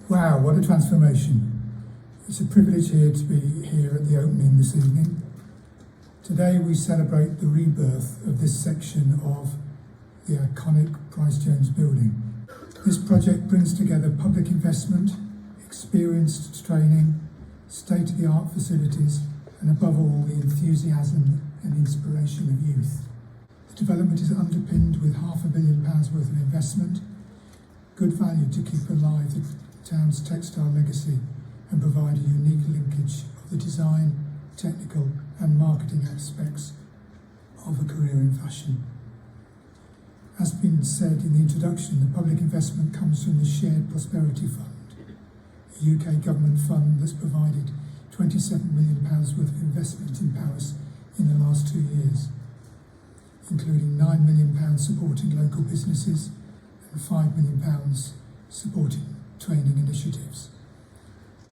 Wow, what a transformation. It's a privilege here to be here at the opening this evening. Today we celebrate the rebirth of this section of the iconic Price Jones building. This project brings together public investment, experienced training, state-of-the-art facilities, and above all, the enthusiasm and inspiration of youth. The development is underpinned with £500 million worth of investment, good value to keep alive the town's textile legacy and provide a unique linkage of the design, technical and marketing aspects of a career in fashion. As been said in the introduction, the public investment comes from the Shared Prosperity Fund, a UK government fund that's provided £27 million worth of investment in Powys in the last 2 years, including £9 million supporting local businesses and £5 million supporting training initiatives.